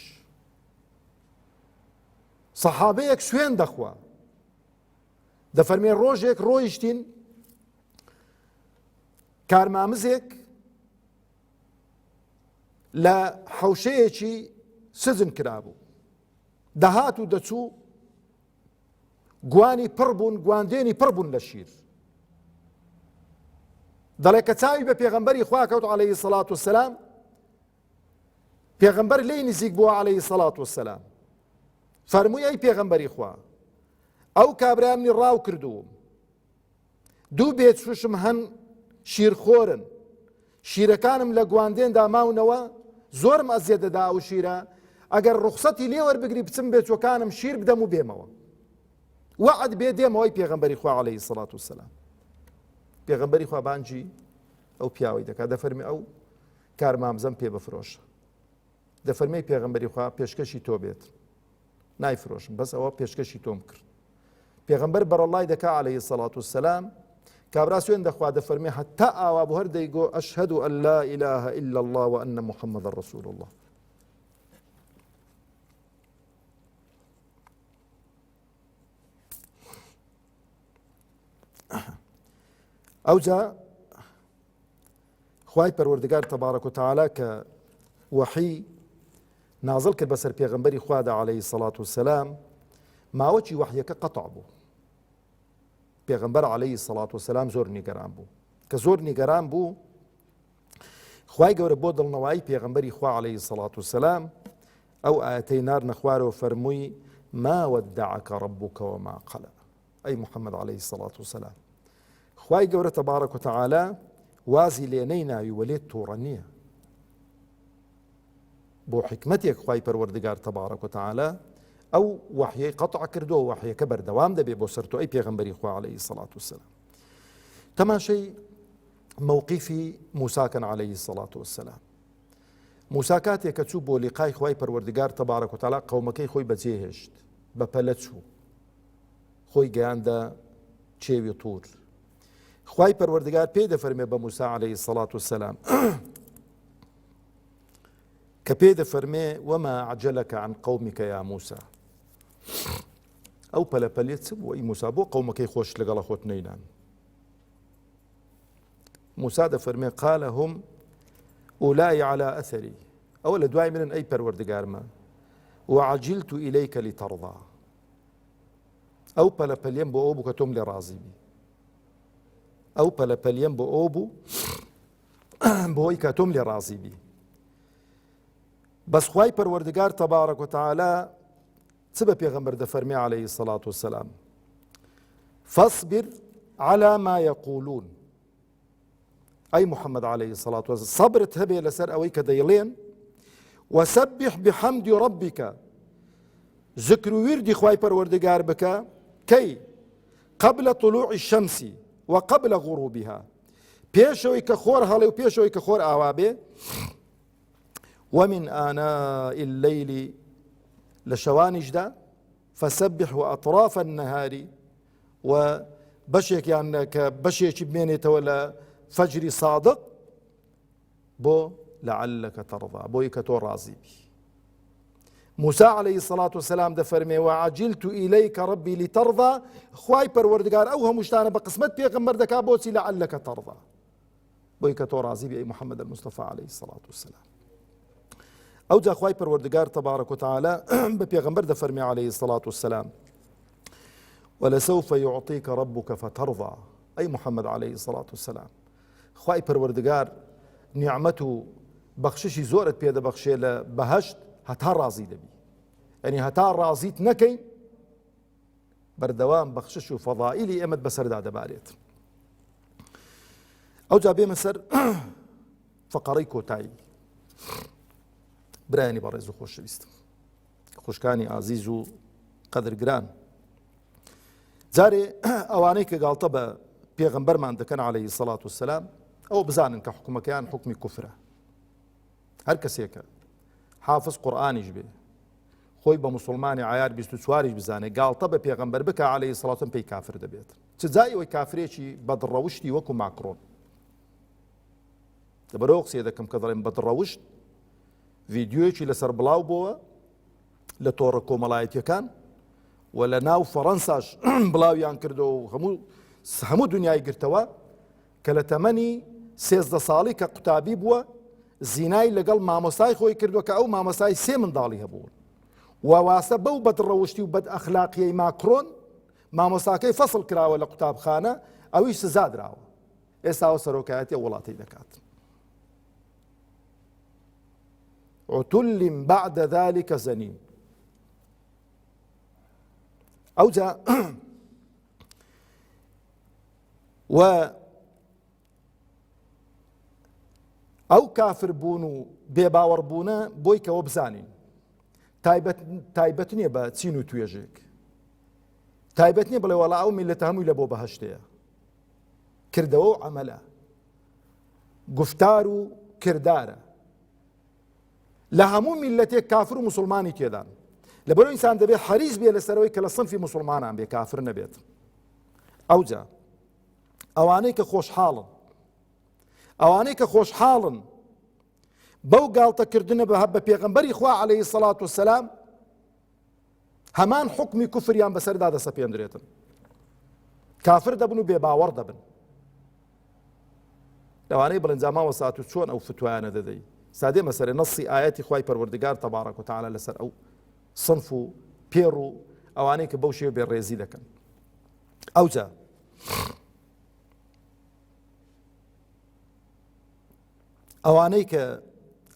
سەحابەیەک سوێن دەخوا دەفەرمێ ڕۆژێک ڕۆیشتین کارمامزێک لە حەوشەیەکی سزن کرابوو دەهات و دەچوو گوانی پڕ بوون گواندێنی پڕ بوون لە شیر. دەڵێ کە چاوی بە پێغەمبەری خوا کەوت عەلەیهی سەڵات وسەلام پێغەمبەر لێی نزیک بووە عەلەیهی سەڵات وسەلام فەرمووی ئەی پێغەمبەری خوا ئەو کابرای منی ڕاو کردووم دوو بێچوشم هەن شیرخۆرن شیرەکانم لە گواندێندا ماونەوە زۆرم ئەزیەت دەدا ئەو شیرە ئەگەر ڕوخسەتی لێ وەربگری بچم بێچۆکانم شیر بدەم و بێمەوە وەعد بێ دێمەوەی پێغەمبەری خوا عەلەیهی سەڵات وسەلام. پێغەمبەری خوا بانجی ئەو پیاوەی دەکات دەفەرمی ئەو کارمامزەم پێ بفرۆشە. دەفەرمەی پێغەمبەری خوا پێشکەشی تۆ بێت نایفرۆشم بەس ئەوە پێشکەشی تۆم کرد. پێغەمبەر بەڕەڵای دەکا عەلەیهی سەڵات وسەلام کابرا سوێن دەخوا دەفەرمێ هەتا ئاوا بۆ هەر دەیگۆ ئەشهەد ئەن لا ئیلاهە ئیلا الله وئەنە محەممەدە ڕەسوول الله. ئەوجا خوای پەروەردگار تەبارەک و تەعالا کە وەحی نازڵ کرد بەسەر پێغەمبەری خوادا عەلەیهی سەڵات وسەلام ماوەکی وەحیەکە قەتع بوو. پێغەمبەر عەلەیهی سەڵات وسەلام زۆر نیگەران بوو کە زۆر نیگەران بوو خوای گەورە بۆ دڵنەوایی پێغەمبەری خوا عەلەیهی سەڵات وسەلام ئەو ئاەتەی نارنە خوارەوە فەرمووی ما وەدەعەکە ڕەبوکە وما قەلە. ئەی موحەممەد عەلەیهی سەڵات وسەلام خوای گەورە تەبارەک و تەعالا وازی لێ نەیناوی و لێت تووڕە نییە بۆ حکمتێک خوای پەروەردگار تەبارەک و تەعالا ئەو وەحیەی قەتع کردووە و وەحیەکە بەردەوام دەبێت بۆ سەر تۆ ئەی پێغەمبەری خوا عەلەیهی سەڵات وسەلام. تەماشەی مووقیفی موساکەن عەلەیهی سەڵات وسەلام. موسا کاتێک کە چوو بۆ لیقای خوای پەروەردگار تەبارەک و تەعالا قەومەکەی خۆی بەجێهێشت بە پەلە چوو خۆی گەیاندە چێوی توور. خوای پەروەردگار پێی دەفەرمێ بە موسا عەلەیهی سەڵات وسەلام کە پێی دەفەرمێ وەما عەجەلەکە عن قەومکە یا موسا. ئەو پەلەپەلێت چ بوو ئەی موسا بۆ قەومەکەی خۆش لەگەڵە خۆت نەیدان. موسا دەفەرمێ قالە هوم ئولای عەلا ئەثەری ئەوە لە دوای منن ئەی پەروەردگارمە وعەجیلت ئیلەیکە لیتەڕضا. ئەو پەلەپەلێم بۆ ئەو بوو کە تۆم لێ ڕازی بی. ئەو پەلەپەلێم بۆ ئەو بوو بۆی کە تۆم لێ ڕازی بی. بەس خوای پەروەردگار تەبارەک و تەعالا چ بە پێغەمبەر دەفەرمێ عەلەیهی سەڵات وسەلام فەصبر عەلا ما یەقولون. ئەی موحەممەد عەلەیهی سەڵات وسەلام سەبرت هەبێ لەسەر ئەوەی کە دەیڵێن وسەبح بحەمدی ڕەبیکە ذکر و ویردی خوای پەروەردگار بکە کەی قبل طلوع الشەمس وقبل غروبها پێشەوەی کە خۆر هەڵێ و پێشەوەی کە خۆر ئاوا بێ ومن آناء الليل لشوانجدا فسبح وأطراف النهار وبشيك يعني كبشيك بمينة ولا فجر صادق بو لعلك ترضى بو يكتور راضي بي. موسى عليه الصلاة والسلام ده فرمي وعجلت إليك ربي لترضى خواي پروردگار أو همشتانه بقسمت بيغمبر دكا بوسي لعلك ترضى بو يكتور راضي بي محمد المصطفى عليه الصلاة والسلام. أو جا خواي پروردگار تبارك وتعالى ببيغمبر ده فرمي عليه الصلاة والسلام ولسوف يعطيك ربك فترضى أي محمد عليه الصلاة والسلام خواي پروردگار نعمته بخششي زورت بيدا بخشي لبهشت هتا راضي دبي يعني هتا راضيت نكي بردوام بخشش فضائلي امد بسردا دباريت. او جابي مسر فقري كوتاي براني برزو خوش بيست خوشكاني عزيزو قدر جران زاري اوانيك قالت با بيغمبر ما كان عليه الصلاة والسلام او بزانن كحكمه كان حكمي كفره هر كسيك حافظ قرآني جبه خوي بمسلماني عيار بيستواريش بزانه قال طب بيغمبر بك عليه الصلاة والسلام بي كافر دبيت تزاي وكافريشي بدروشتي وكو معكرون دبروق سيدا كم كذلين بدروشت فيديوشي لسر بلاو بوا لتوركو ملايتي كان ولا ناو فرنساش بلاو يان كردو همو دنياي قرتوا كلا تمني سيزد صالي كقتابي بوا زینای لەگەڵ مامۆستای خۆی کردووە کە ئەو مامۆستای سێ منداڵی هەبوون وواسە بەو بەدڕەوشتی و بەد ئەخلاقیەی ماکرۆن مامۆستاکەی فەسڵ کراوە لە قوتابخانە ئەویش سزا درراوە ئێستا سەرۆکایەتی وڵاتی دەکات. عتل بعد ذلك زنيم ئەو جا و ئەو کافر بوون و بێباوەڕ بوونە بۆی کەوە بزانین تایبەت نییە بە چین و توێژێک تایبەت نییە بڵێ وەڵا ئەو میلەتە هەمووی لە بۆ بەهەشتەیە کردەوە و عەمەلە گفتار و کردارە لە هەموو میلەتێک کافر و موسڵمانی تێدان لەبەرەوەی ئینسان دەبێت حەریص بێ لەسەرەوەی کە لە سنفی موسڵمانان بێ کافر نەبێت. ئەوجا ئەوانەی کە خۆشحاڵن ئەوانەی کە خۆشحاڵن بەو گاڵتەکردنە بە پێغەمبەری خوا عەلەیهی سەڵات وسەلام هەمان حوکمی کوفریان بەسەردا دەسەپێندرێتن کافر دەبن و بێباوەڕ دەبن. لەوانەی بڵێن جا ماوە سات و چۆن ئەو فتوایانە دەدەی سادێ مەسەرێ نەسی ئایەتی خوای پەروەردگار تەبارەک وتەعالا لەسەر ئەو صنف و پێڕ و ئەوانەی کە بەو شێوە بێڕێزی دەکەن. ئەوجا ئەوانەی کە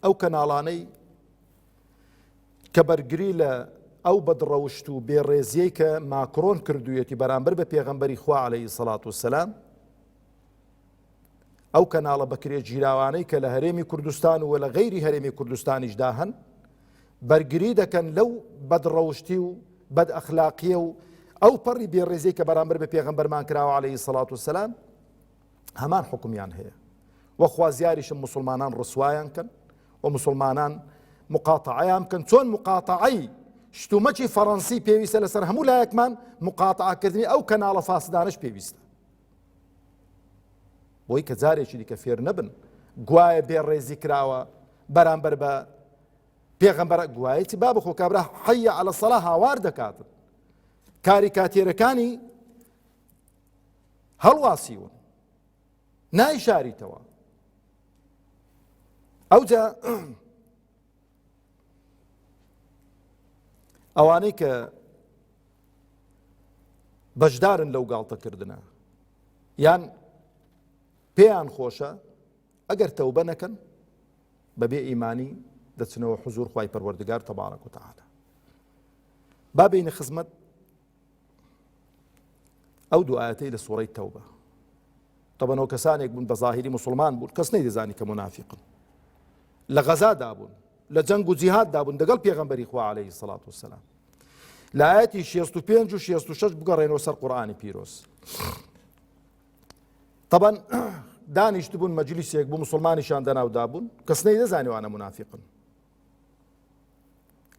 ئەو کەناڵانەی کە بەرگری لە ئەو بەدڕەوشت و بێڕێزیەی کە ماکرۆن کردوویەتی بەرامبەر بە پێغەمبەری خوا عەلەیهی سەڵات وسەلام ئەو کەناڵە بەکرێ گیراوانەی کە لە هەرێمی کوردستان و لە غەیری هەرێمی کوردستانیشدا هەن بەرگری دەکەن لەو بەدڕەوشتی و بەد ئەخلاقیە و ئەو پەڕی بێڕێزیەی کە بەرامبەر بە پێغەمبەرمان کراوە عەلەیهی سەڵات وسەلام هەمان حوکمیان هەیە وەخوا زیاریشم مسلمانان ڕسوایان کەن و مسلمانان مقاتعەیان بکەن چۆن مقاتعەی شتومەکی فەڕەنسی پێویستە لەسەر هەموو لایەکمان مقاتعەکردنی ئەو کەناڵە فاسدانەش پێویستە بۆی کە جارێکی دیکە فێر نەبن گوایە بێڕێزی کراوە بەرامبەر بە پێغەمبەر گوایەتی با بخۆ کابرا حەیە عەلە سەڵا هاوار دەکاتن کاریکاتێرەکانی هەڵواسیون نایشاریتەوە. ئەوجا ئەوانەی کە بەشدارن لەو گاڵتەکردنە یان پێیان خۆشە ئەگەر تەوبە نەکەن بەبێ ئیمانی دەچنەوە حوزور خوای پەروەردگار تەبارەک وتەعالا. با بینە خزمەت ئەو دوو ئایەتەی لە سوورەی تەوبە طبعا ئەو کەسانێک بوون بە ظاهری مسلمان بوون کەس نەیدەزانی کە منافقن لە غەزادا بوون لە جەنگ و جیهاددا بوون دەگەڵ پێغەمبەری خوا عەلەیهی سەڵات وسەلام. لە ئایەتی 65 و 66 بگەڕێنەوە سەر قورئانی پیرۆز. طبعا دانیشت بوون مەجلیسێک بوو مسلمانیشان دەناودا بوون کەس نەیدەزانی وانە منافقن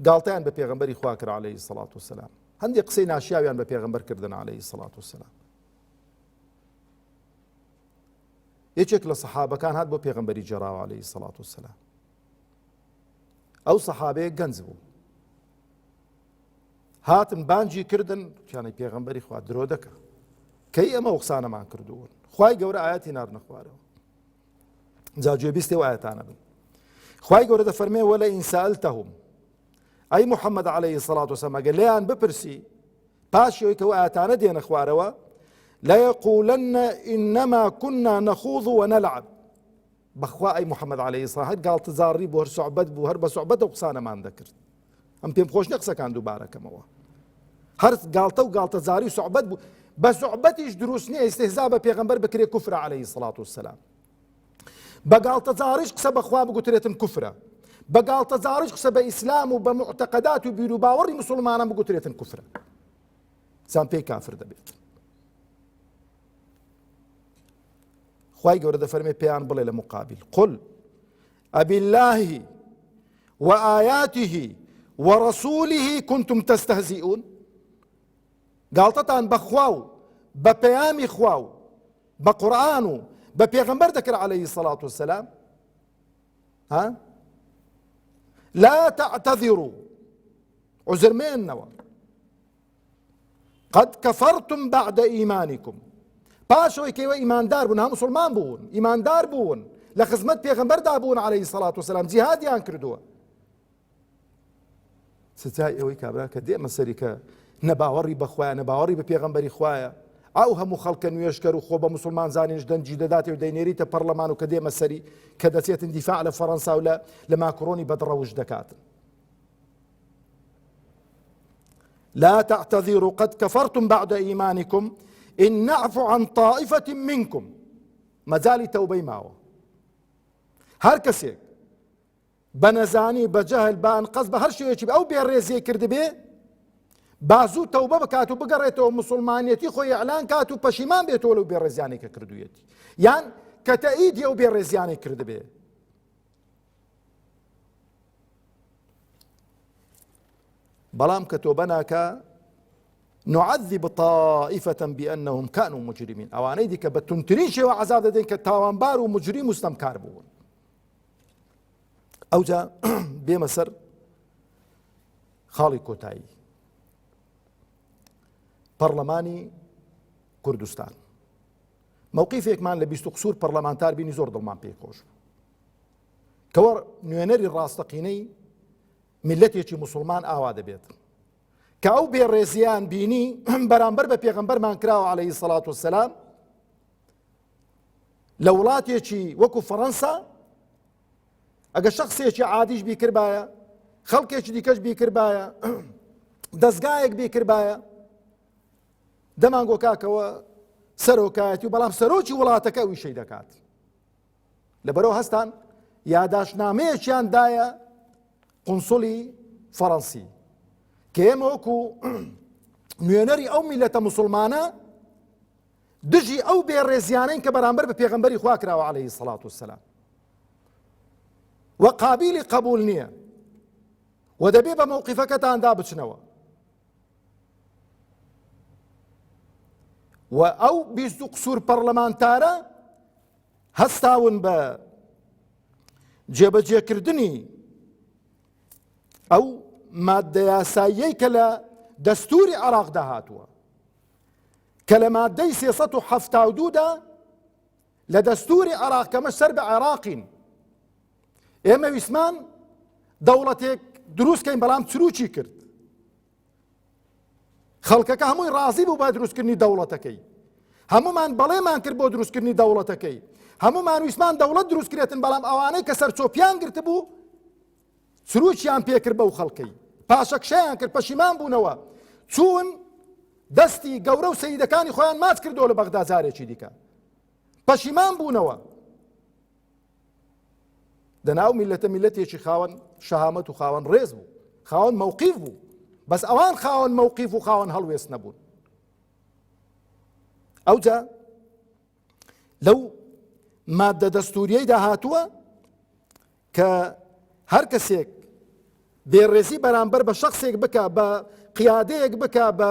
گاڵتەیان بە پێغەمبەری خوا کرد عەلەیهی سەڵات وسەلام، هەندێک قسەی ناشیاویان بە پێغەمبەر کردن عەلەیهی سەڵات وسەلام. یەکێک لە سەحابەکان هات بۆ پێغەمبەری جێراوە عەلەیهی سەڵات وسەلام. ئەو سەحابەیە گەنج بوو، هاتن بانجی کردن کیانەی پێغەمبەری خوا درۆ دەکە کەی ئەمە قسانەمان کردوون، خوای گەورە ئاەتی ناردنە خوارەوە. جا گوێبیستێ و ئاەتانە بن. خوای گەورە دەفەرمێ وەلئین سەئەلتەهم، ئەی محەممەد عەلەیهی سەڵات وسەلام ئەگەر لێیان بپرسی پاشەوەی کە ئاەتانە دێنە خوارەوە لەیەقولەنە ئینەما کوننا نەخوض وەنەلعب، بەخوا ئەی محەممەد عەلەیهی سەڵام هەر گاڵتەزاڕی بوو، هەر سوعبەت بوو، هەر بە سوعبەتە قسانەمان دەکرد. ئەم پێم خۆش نە قسەکان دووبارەکەمەوە، هەر گاڵتە و گاڵتەزاری و سوعبەت بوو، بە سوعبەتیش دروست نییە ئیستهزا بە پێغەمبەر بکرێ کوفرە عەلەیهی سەڵات وسەلام. بە گاڵتەزاریش قسە بەخوا بگوترێتن کوفرە، بە گاڵتەزاریش قسە بە ئیسلام و بە معتەقەدات و بیر و باوەڕی موسڵمانان بگوترێتن کوفرە، زان پێی کافر دەبێت. خوای گەورە دەفەرمێ پێیان بڵێ لە مقابل قل ئەبیاللهی وآیاته ورسوله كنتم تستهزئون، گاڵتەتان بە خوا و بە پەیامی خوا و بە قورئان و بە پێغەمبەر دەکرد عەلەیهی سەڵات وسەلام. ها لا تعتذروا، عذرمێننەوە، قد كفرتم بعد إيمانكم، پاشەوەی کەیوە ئیماندار بوون، هەموو موسڵمان بوون، ئیماندار بوون، لە خزمەت پێغەمبەردا بوون عەلەیهی سەڵات وسەلام، جیهادیان کردووە. سزای ئەوەی کابرا کە دێمە سەری کە نەباوەڕی بەخوایە، نەباوەڕی بە پێغەمبەری خوایە، ئەو هەموو خەڵکە نوێشکەر و خۆ بە موسڵمان زانینش دەنجی دەداتێ و دەینێریتە پەرلەمان و کە دێمە سەری کە دەچێتن دیفاع لە فەڕەنسا و لە ماکرۆنی بەدڕەوش دەکاتن. لا تعتذروا قد كفرتم بعد إيمانكم إن نعفو عن طائفة منكم، مەجاڵی تەوبەی ماوە. هەر کەسێک بە نەزانی بە جەهل بە ئەنقەس بە هەر شێوەیەکی ئەو بێڕێزیەی کردبێ بازوو تەوبە بکات و بگەڕێتەوە موسڵمانیەتی خۆی ئەعلان کات و پەشیمان بێتەوە لەو بێڕێزیانەی کە کردوویەتی، یان کە تەئیدی ئەو بێڕێزیانەی کردبێ. بەڵام کە تۆبە ناکە نعذب طائفة بأنهم كانوا مجرمين، ئەوانەی دیکە بە تونترین شێوە عەزاب دەدەین کە تاوانبار و مجریم و ستەمکار بوون. ئەوجا بێمە سەر خاڵی کۆتایی پەرلەمانی کوردستان. مووقیفێکمان لە 20 قسوور پەرلەمانتار بینی زۆر دڵمان پێخۆش کەوە نوێنەری ڕاستەقینەی میلەتێکی موسڵمان ئاوا دەبێت کە ئەو بێڕێزیان بینی بەرامبەر بە پێغەمبەرمان کراوە عەلەیهی سەڵات وسەلام لە وڵاتێکی وەکو فەڕەنسا ئەگە شەخصێکی عادیش بیکردبایە، خەڵکێکی دیکەش بیکردبایە، دەستگایەک بیکردبایە، دەمانگۆ کاکەوە سەرۆکایەتی و بەڵام سەرۆکی وڵاتەکە ئەوی شەی دەکات. لەبەرەوە هەستان یاداشنامەیەکیان دایە قونسوڵی فەڕەنسی کە ئێمە وەکو نوێنەری ئەو میلەتە موسڵمانە دژی ئەو بێڕێزیانەین کە بەرامبەر بە پێغەمبەری خوا کراوە عەلەیهی سەڵات وسەلام و قابیلی قبول نییە و دەبێ بە مووقیفەکەتاندا بچنەوە. و ئەو 20 قسوور پەرلەمانتارە هەستاون بە جێبەجێکردنی ئەو مادە یاساییەی کە لە دەستوری عێراقدا هاتووە کە لە مادەی 372دا لە دەستوری عێراق کەمە سەر بە عێراقین ئێمە ویسمان دەوڵەتێک دروستکەین بەڵام چروکی کرد، خەڵکەکە هەمووی ڕازی بوو بە دروستکردنی دەوڵەتەکەی، هەمومان بەڵێمان کرد بۆ دروستکردنی دەوڵەتەکەی، هەمومان ویسمان دەوڵەت دروستکرێتن بەڵام ئەوانەی کە سەرچۆپیان گرت بوو چروکیان پێکرد بەو خەڵکەی، پاشەکشەیان کرد، پەشیمان بوونەوە، چوون دەستی گەورە و سەیدەکانی خۆیان ماچ کردەوە لە بەغدا جارێکی دیکە، پەشیمان بوونەوە. دەناو میلەتە میلەتێکی خاوەن شەهامەت و خاوەن ڕێز بوو، خاوەن مووقیف بوو، بەس ئەوان خاوەن مووقیف و خاوەن هەڵوێست نەبوون. ئەوجا لەو مادە دەستوریەیدا هاتووە کە هەر کەسێک بێڕێزی بەرامبەر بە شخصێک بکە، بە قیادەیەک بکە، بە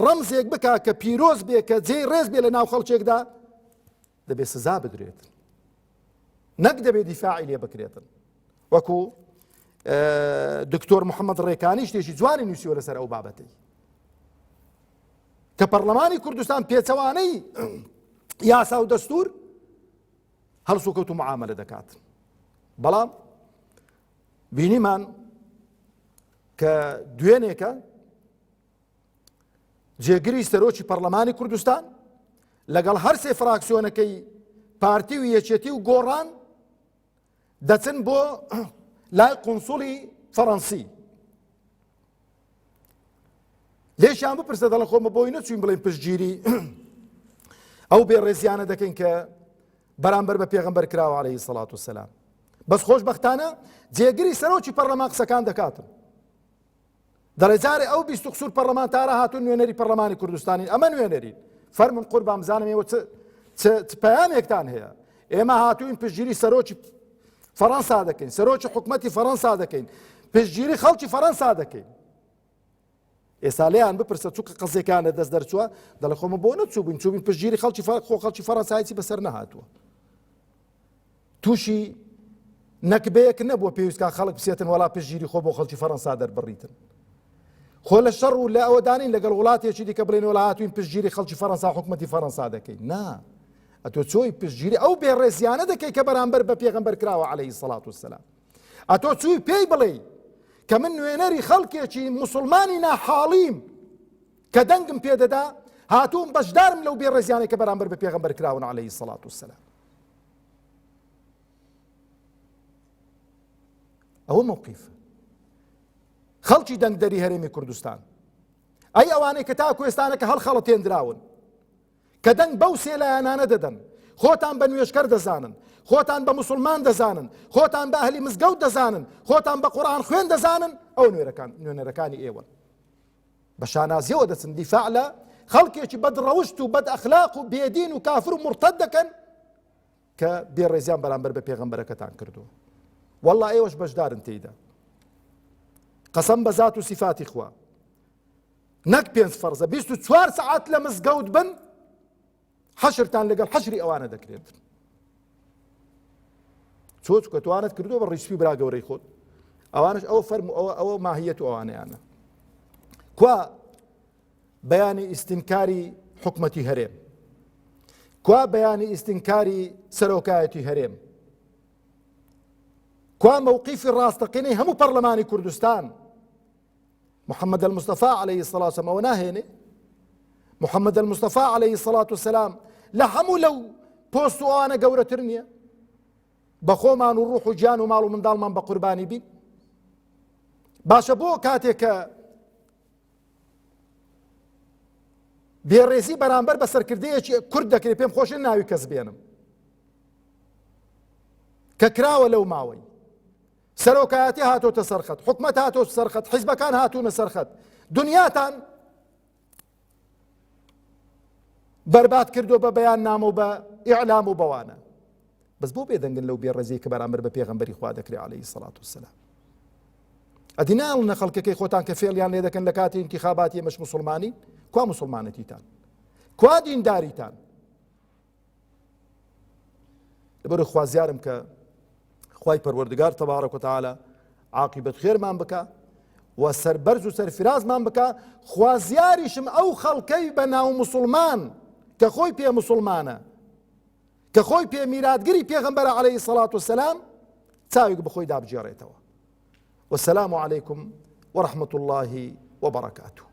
ڕەمزێک بکە کە پیرۆز بێ، کە جێی ڕێز بێ لە ناو خەڵکێکدا، دەبێت سزا بدرێتن، نەک دەبێت دیفاعی لێ بکرێتن. وەکو دکتۆر محەممەد ڕێکانی شتێکی جوانی نووسیوە لەسەر ئەو بابەتەی کە پەرلەمانی کوردستان پێچەوانەی یاسا و دەستور هەڵس و کەوت و معاملە دەکات. بەڵام بینیمان کە دوێنێکە جێگری سەرۆکی پەرلەمانی کوردستان لەگەڵ هەر سێ فراکسیۆنەکەی پارتی و یەکێتی و گۆڕان دەچن بۆ لای قونسوڵی فەڕەنسی. لێشیان بپرسە دەڵێن خۆمە بۆی نەچوین بڵێن پشتگیری ئەو بێڕێزیانە دەکەین کە بەرامبەر بە پێغەمبەر کراوە عەلەیهی سەڵات وسەلام. بەس خۆشبەختانە جێگری سەرۆکی پەرلەمان قسەکان دەکاتن. دەڵێ جارێ ئەو 20 قسوور پەرلەمانتارە هاتوون نوێنەری پەرلەمانی کوردستانی، ئەمە نوێنەرین فەرمون قوربان بزانم ئێوە چ پەیامێکتان هەیە؟ ئێمە هاتووین پشتگیری سەرۆکی فەڕەنسا دەکەین، سەرۆکی حکومەتی فەڕەنسا دەکەین، پشتگیری خەڵکی فەڕەنسا دەکەین. ئێستا لێیان بپرسە چووکە قسێکانە دەست دەرچووە، دەڵێ خۆمە بۆ نەچووبووین، چووبین پشتگیری خەڵکی فەڕەنسایەتی بەسەر نەهاتووە. تووشی نەکبەیەک نەبووە پێویستکە خەڵک بسێتن وەڵا پشتگیری خۆ بۆ خەڵکی فەڕەنسا دەربڕیتن. خۆ لە شەڕ و لە ئەوە دانین لەگەڵ وڵاتێکی دیکە بڵێن وەڵا هاتووین پشتگیری خەڵکی فەڕەنسا حکومەتی فەڕەنسا دەکەین. نا، ئەتۆ چۆی پشتگیری ئەو بێڕێزیانە دەکەی کە بەرامبەر بە پێغەمبەر کراوە عەلەیهی سەڵات وسەلام. ئەتۆ چووی پێی بڵێ کە من نوێنەری خەڵکێکی موسڵمانی ناحاڵیم کە دەنگم پێدەدا هاتووم بەشدارم لەو بێڕێزیانەی کە بەرامبەر بە پێغەمبەر کراون عەلەیهی سەڵات وسەلام. ئەوە موقیفە خەڵکی دەنگدەری هەرێمی کوردستان. ئەی ئەوانەی کە تاکو ئێستانەکە هەڵخەڵەتێنراون کە دەنگ بەو سێ لایەنانە دەدەن، خۆتان بە نوێژکەر دەزانن، خۆتان بە موسڵمان دەزانن، خۆتان بە ئەهلی مزگەوت دەزانن، خۆتان بە قورئان خوێن دەزانن، ئەو نوێنەرەکانی ئێوەن. بە شانازیەوە دەچن دیفاع لە خەڵکێکی بەدڕەوشت و بەد ئەخلاق و بێدین و کافر و مرتەد دەکەن کە بێڕێزیان بەرامبەر بە پێغەمبەرەکەتان کردووە. وەڵڵا ئێوەش بەشدارن تێیدا. قەسەم بە زات و سیفاتی خوا، نەک 5 فەرزە 24 سەعات لە مزگەوت بن، حەشرتان لەگەڵ حەشری ئەوانە دەکرێت. چۆچکە توانت کردووە بە ڕیسپی برا گەورەی خۆت، ئەوانش ئەوە فەرم ئەوە ماهیەت و ئەوانەیانە. کوا بەیانی ئیستینکاری حکومەتی هەرێم، کوا بەیانی ئیستینکاری سەرۆکایەتی هەرێم، کوا مووقیفی ڕاستەقینەی هەموو پەرلەمانی کوردستان. محەممەد المستەفا عەلەیهی سەڵات وسەلام ئەوە ناهێنێ؟ محەممەد المستەفا عەلەیهی سەڵات وسەلام لە هەموو لەو پۆست و ئەوانە گەورەتر نییە؟ بە خۆمان و ڕوح و گیان و ماڵ و منداڵمان بە قوربانی بین؟ باشە بۆ کاتێک کە بێڕێزی بەرامبەر بە سەرکردەیەکی کورد دەکرێت، پێم خۆشە ناوی کەس بێنم، کە کراوە لەو ماوەی سەرۆکایەتی هاتۆتە سەرخەت، حکومەت هاتۆتە سەرخەت، حیزبەکان هاتوونە سەرخەت، دنیاتان بەربات کردو بە بەیان نامە و بە ئیعلام و بەوانە. بەس بۆ بێدەنگن لەو بێڕێزەی کە بەرامبەر بە پێغەمبەری خوا دەکرێت عەلەیهی سەڵات وسەلام. ئەدی ناڵنە خەڵکەکەی خۆتان کە فێڵیان لێ دەکەن لە کاتی ئینتیخاباتی ئێمەش موسڵمانی، کوا موسڵمانەتیتان؟ کوا دینداریتان؟ لەبەر خوازیارم کە خوای پەروەردگار تەبارەک و تەعالا عاقبەت خێرمان بکە و سەربەرز و سەرفرازمان بکە. خوازیاریشم ئەو خەڵکەی بە ناو موسڵمان کە خۆی پێ موسڵمانە، کە خۆی پێ میراتگری پێغەمبەرە عەلەیهی سەڵات وسەلام، چاوێک بە خۆی دابجێڕێتەوە. وەسەلام عەلەیکم وەڕەحمەت الله وبەرەکاتوه.